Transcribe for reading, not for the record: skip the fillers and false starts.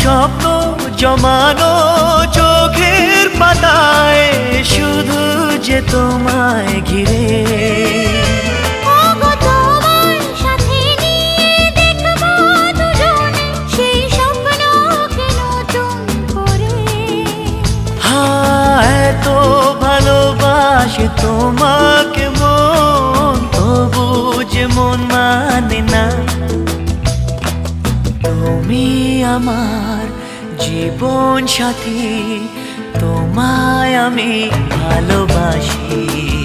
স্বপ্ন জমানো চোখের পাতায়, শুধু যে তোমায় ঘিরে। এতো ভালোবাসে তোমাকে মন, তবু যে মন মানে না। তুমি আমার জীবন সাথী, তোমায় আমি ভালোবাসি।